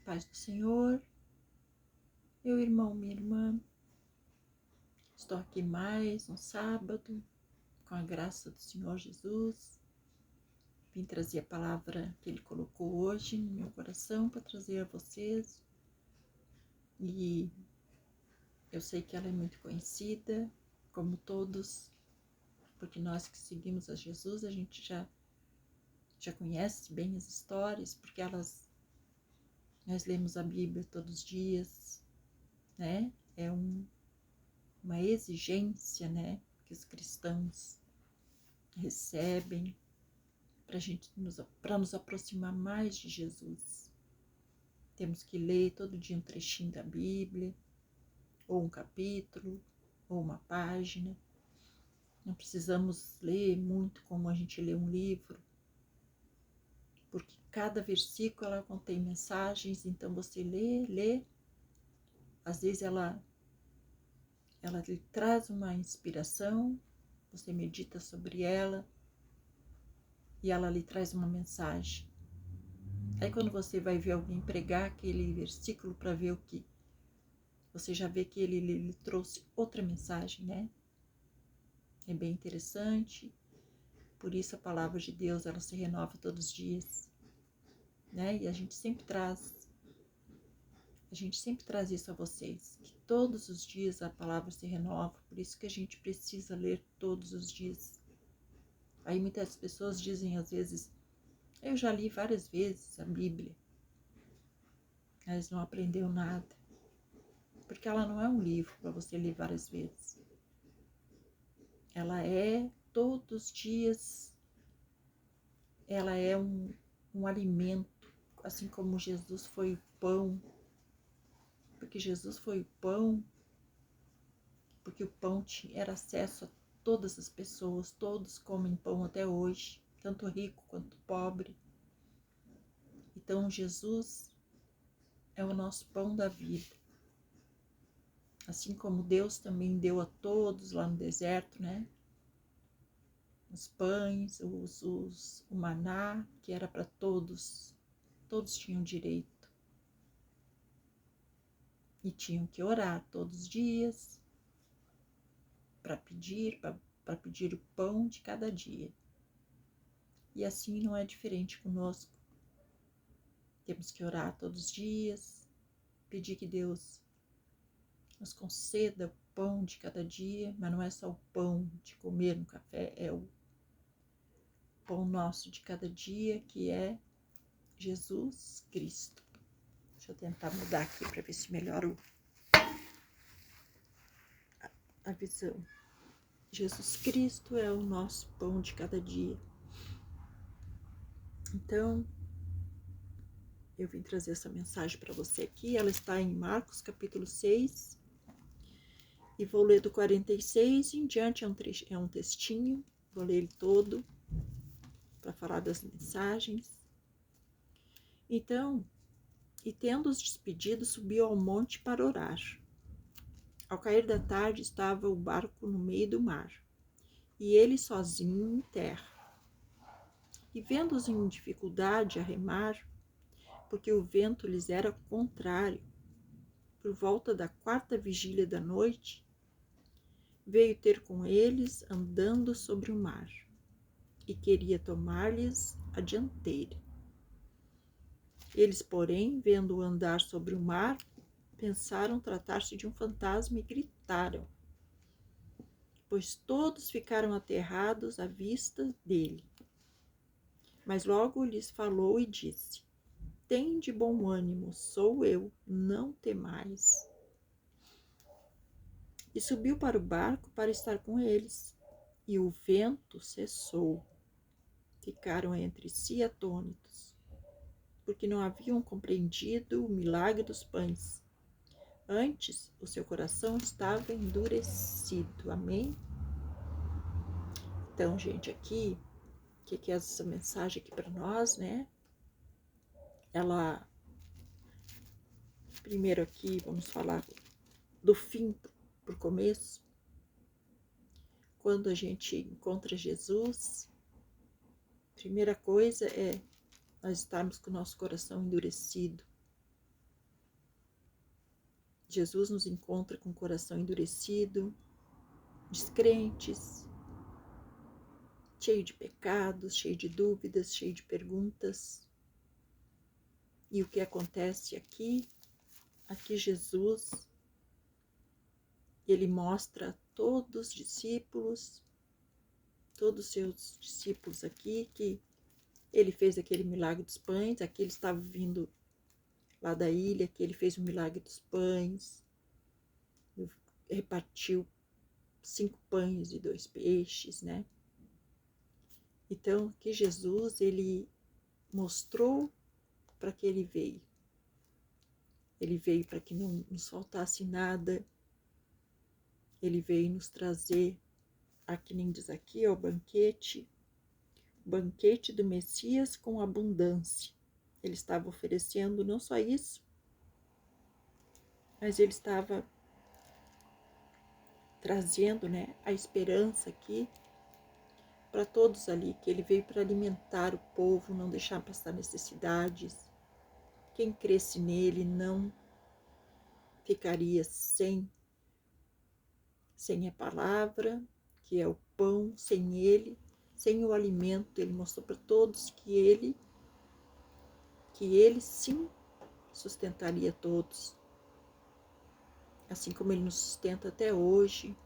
Paz do Senhor, meu irmão, minha irmã, estou aqui mais um sábado, com a graça do Senhor Jesus. Vim trazer a palavra que Ele colocou hoje no meu coração para trazer a vocês. E eu sei que ela é muito conhecida, como todos, porque nós que seguimos a Jesus, a gente já conhece bem as histórias, porque nós lemos a Bíblia todos os dias, né? É uma exigência, né, que os cristãos recebem para nos aproximar mais de Jesus. Temos que ler todo dia um trechinho da Bíblia, ou um capítulo, ou uma página. Não precisamos ler muito como a gente lê um livro, porque cada versículo ela contém mensagens, então você lê, às vezes ela lhe traz uma inspiração, você medita sobre ela e ela lhe traz uma mensagem. Aí quando você vai ver alguém pregar aquele versículo para ver o que, você já vê que ele lhe trouxe outra mensagem, né? É bem interessante, por isso a palavra de Deus ela se renova todos os dias, né? E a gente sempre traz isso a vocês, que todos os dias a palavra se renova, por isso que a gente precisa ler todos os dias. Aí muitas pessoas dizem às vezes, eu já li várias vezes a Bíblia, mas não aprendeu nada, porque ela não é um livro para você ler várias vezes. Ela é todos os dias, ela é um alimento, assim como Jesus foi o pão, porque Jesus foi o pão, porque o pão era acesso a todas as pessoas, todos comem pão até hoje, tanto rico quanto pobre. Então Jesus é o nosso pão da vida. Assim como Deus também deu a todos lá no deserto, né? Os pães, o maná, que era para todos tinham direito. E tinham que orar todos os dias para pedir o pão de cada dia. E assim não é diferente conosco. Temos que orar todos os dias, pedir que Deus nos conceda o pão de cada dia, mas não é só o pão de comer no café, é o pão nosso de cada dia, que é Jesus Cristo. Deixa eu tentar mudar aqui para ver se melhora a visão. Jesus Cristo é o nosso pão de cada dia. Então, eu vim trazer essa mensagem para você aqui. Ela está em Marcos, capítulo 6. E vou ler do 46 em diante, é um textinho. Vou ler ele todo para falar das mensagens. Então, e tendo-os despedido, subiu ao monte para orar. Ao cair da tarde, estava o barco no meio do mar, e ele sozinho em terra. E vendo-os em dificuldade a remar, porque o vento lhes era contrário, por volta da 4ª vigília da noite, veio ter com eles andando sobre o mar, e queria tomar-lhes a dianteira. Eles, porém, vendo-o andar sobre o mar, pensaram tratar-se de um fantasma e gritaram, pois todos ficaram aterrados à vista dele. Mas logo lhes falou e disse, tende bom ânimo, sou eu, não temais. E subiu para o barco para estar com eles, e o vento cessou. Ficaram entre si atônitos, porque não haviam compreendido o milagre dos pães. Antes, o seu coração estava endurecido. Amém? Então, gente, aqui, o que é essa mensagem aqui para nós, né? Ela, primeiro aqui, vamos falar do fim para o começo. Quando a gente encontra Jesus, a primeira coisa é nós estarmos com o nosso coração endurecido. Jesus nos encontra com o coração endurecido, descrentes, cheio de pecados, cheio de dúvidas, cheio de perguntas. E o que acontece aqui? Aqui Jesus, ele mostra a todos os discípulos, todos os seus discípulos aqui, que ele fez aquele milagre dos pães. Aqui ele estava vindo lá da ilha, que ele fez o milagre dos pães, repartiu 5 pães e 2 peixes, né? Então, aqui Jesus, ele mostrou para que ele veio. Ele veio para que não nos faltasse nada. Ele veio nos trazer, aqui nem diz aqui, ó, o banquete do Messias com abundância. Ele estava oferecendo não só isso, mas ele estava trazendo, né, a esperança aqui para todos ali, que ele veio para alimentar o povo, não deixar passar necessidades. Quem cresce nele não ficaria sem a palavra, que é o pão, sem ele, sem o alimento. Ele mostrou para todos que ele sim sustentaria todos, assim como ele nos sustenta até hoje.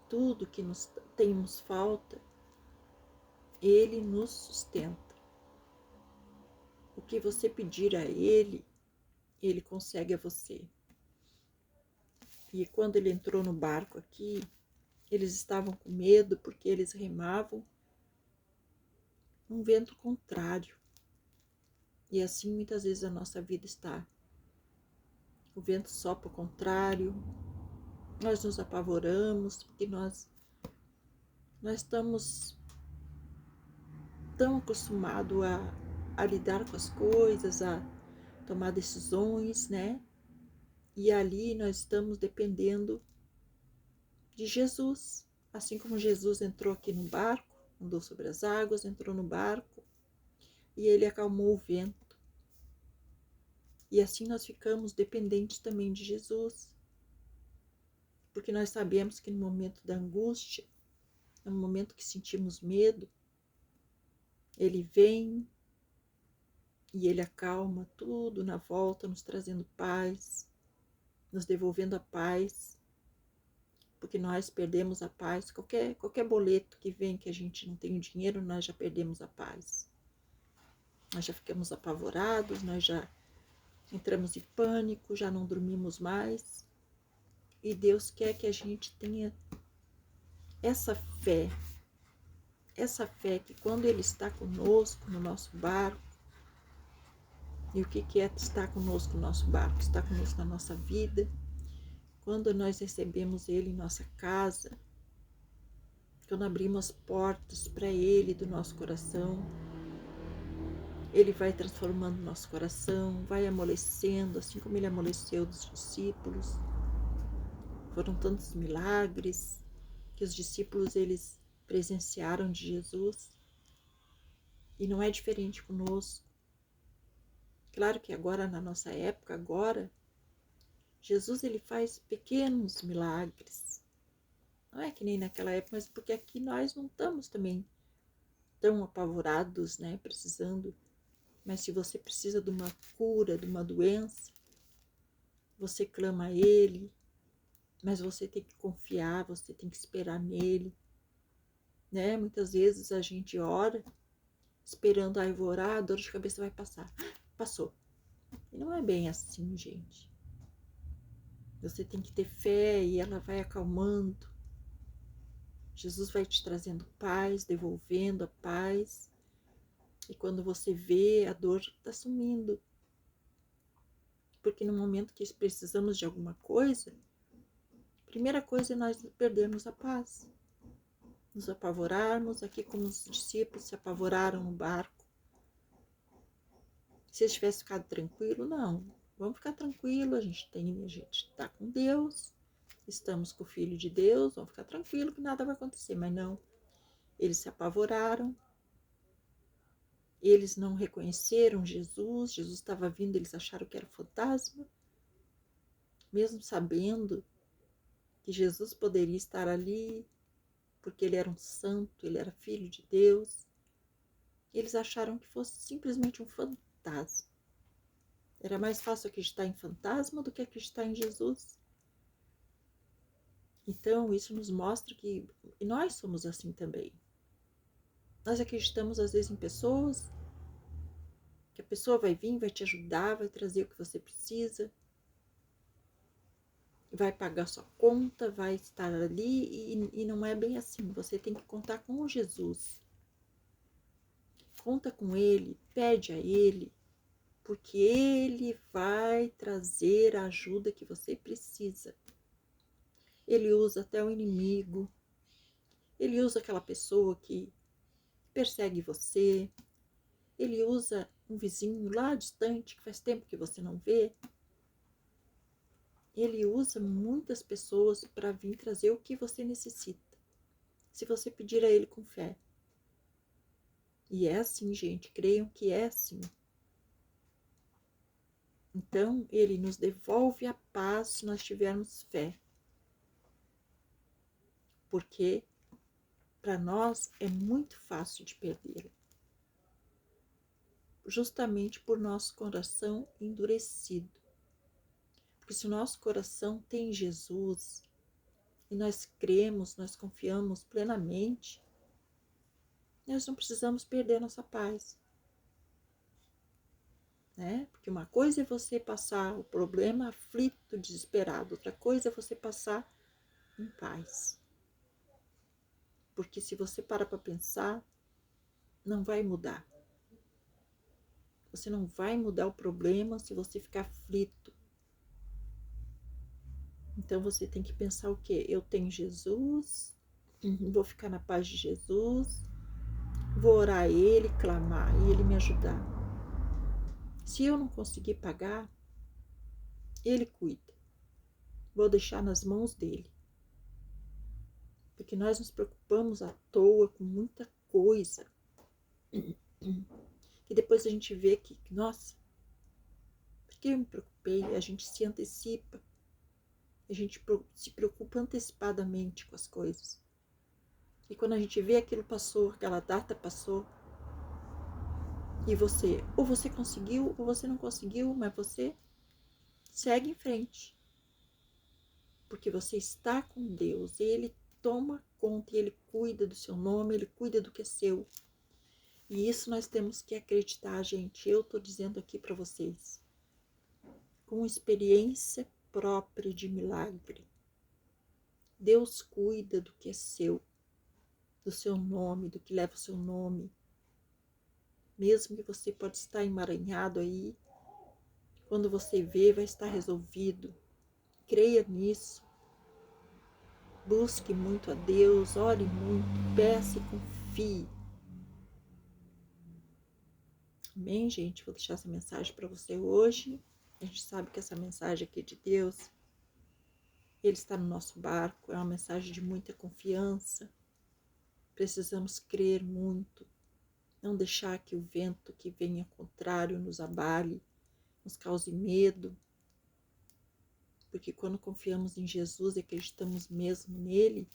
Tudo que nos temos falta, ele nos sustenta. O que você pedir a ele, ele concede a você. E quando ele entrou no barco aqui, eles estavam com medo porque eles remavam um vento contrário. E assim muitas vezes a nossa vida está. O vento sopra ao contrário, nós nos apavoramos porque nós estamos tão acostumados a lidar com as coisas, a tomar decisões, né? E ali nós estamos dependendo de Jesus. Assim como Jesus entrou aqui no barco, andou sobre as águas, entrou no barco e ele acalmou o vento. E assim nós ficamos dependentes também de Jesus. Porque nós sabemos que no momento da angústia, no momento que sentimos medo, ele vem e ele acalma tudo na volta, nos trazendo paz, nos devolvendo a paz. Porque nós perdemos a paz. Qualquer boleto que vem que a gente não tem o dinheiro, nós já perdemos a paz. Nós já ficamos apavorados, nós já entramos em pânico, já não dormimos mais. E Deus quer que a gente tenha essa fé que quando Ele está conosco no nosso barco, e o que é estar conosco no nosso barco? Estar conosco na nossa vida. Quando nós recebemos Ele em nossa casa, quando abrimos as portas para Ele do nosso coração, Ele vai transformando nosso coração, vai amolecendo, assim como Ele amoleceu dos discípulos. Foram tantos milagres que os discípulos eles presenciaram de Jesus. E não é diferente conosco. Claro que agora, na nossa época, Jesus ele faz pequenos milagres. Não é que nem naquela época, mas porque aqui nós não estamos também tão apavorados, né, precisando. Mas se você precisa de uma cura, de uma doença, você clama a Ele, mas você tem que confiar, você tem que esperar nele, né? Muitas vezes a gente ora, esperando, eu vou orar, a dor de cabeça vai passar. Passou. E não é bem assim, gente. Você tem que ter fé e ela vai acalmando. Jesus vai te trazendo paz, devolvendo a paz. E quando você vê, a dor está sumindo. Porque no momento que precisamos de alguma coisa, a primeira coisa é nós perdermos a paz. Nos apavorarmos, aqui como os discípulos se apavoraram no barco. Se eles tivessem ficado tranquilo, não. Vamos ficar tranquilo, a gente está com Deus, estamos com o Filho de Deus, vamos ficar tranquilo que nada vai acontecer. Mas não, eles se apavoraram, eles não reconheceram Jesus estava vindo, eles acharam que era fantasma. mesmo sabendo que Jesus poderia estar ali, porque ele era um santo, ele era filho de Deus. Eles acharam que fosse simplesmente um fantasma. Era mais fácil acreditar em fantasma do que acreditar em Jesus. Então, isso nos mostra que nós somos assim também. Nós acreditamos às vezes em pessoas, que a pessoa vai vir, vai te ajudar, vai trazer o que você precisa, vai pagar sua conta, vai estar ali, e não é bem assim. Você tem que contar com Jesus. Conta com Ele, pede a Ele, porque Ele vai trazer a ajuda que você precisa. Ele usa até o inimigo, ele usa aquela pessoa que persegue você, ele usa um vizinho lá distante que faz tempo que você não vê. Ele usa muitas pessoas para vir trazer o que você necessita, se você pedir a ele com fé. E é assim, gente, creiam que é assim. Então, ele nos devolve a paz se nós tivermos fé. Porque para nós é muito fácil de perdê-la. Justamente por nosso coração endurecido. Porque se o nosso coração tem Jesus e nós cremos, nós confiamos plenamente, nós não precisamos perder nossa paz. Né? Porque uma coisa é você passar o problema aflito, desesperado, outra coisa é você passar em paz. Porque se você para pensar, não vai mudar. Você não vai mudar o problema se você ficar aflito. Então você tem que pensar o quê? Eu tenho Jesus, vou ficar na paz de Jesus, vou orar a Ele, clamar e Ele me ajudar. Se eu não conseguir pagar, Ele cuida. Vou deixar nas mãos dEle. Porque nós nos preocupamos à toa com muita coisa. E depois a gente vê que, nossa, por que eu me preocupei? A gente se antecipa. A gente se preocupa antecipadamente com as coisas. E quando a gente vê aquilo passou, aquela data passou, e você, ou você conseguiu, ou você não conseguiu, mas você segue em frente. Porque você está com Deus, e Ele toma conta, e Ele cuida do seu nome, Ele cuida do que é seu. E isso nós temos que acreditar, gente. Eu estou dizendo aqui para vocês, com experiência própria de milagre. Deus cuida do que é seu, do seu nome, do que leva o seu nome. Mesmo que você pode estar emaranhado aí, quando você vê, vai estar resolvido. Creia nisso. Busque muito a Deus, ore muito, peça e confie. Amém, gente? Vou deixar essa mensagem para você hoje. A gente sabe que essa mensagem aqui é de Deus. Ele está no nosso barco, é uma mensagem de muita confiança. Precisamos crer muito, não deixar que o vento que venha contrário nos abale, nos cause medo. Porque quando confiamos em Jesus e acreditamos mesmo nele,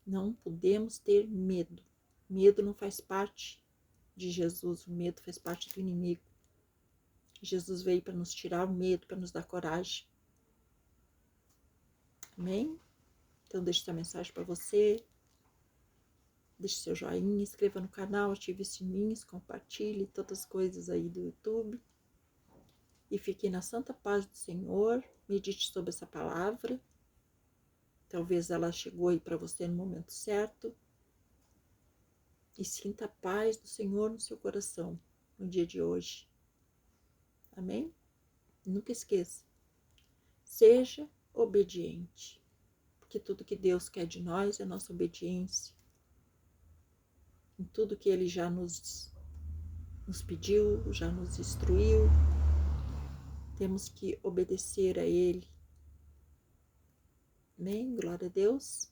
não podemos ter medo. Medo não faz parte de Jesus, o medo faz parte do inimigo. Jesus veio para nos tirar o medo, para nos dar coragem. Amém? Então deixe essa mensagem para você. Deixe seu joinha, inscreva no canal, ative os sininhos, compartilhe todas as coisas aí do YouTube. E fique na santa paz do Senhor. Medite sobre essa palavra. Talvez ela chegou aí para você no momento certo. E sinta a paz do Senhor no seu coração no dia de hoje. Amém? Nunca esqueça. Seja obediente. Porque tudo que Deus quer de nós é nossa obediência. Em tudo que Ele já nos pediu, já nos instruiu, temos que obedecer a Ele. Amém? Glória a Deus.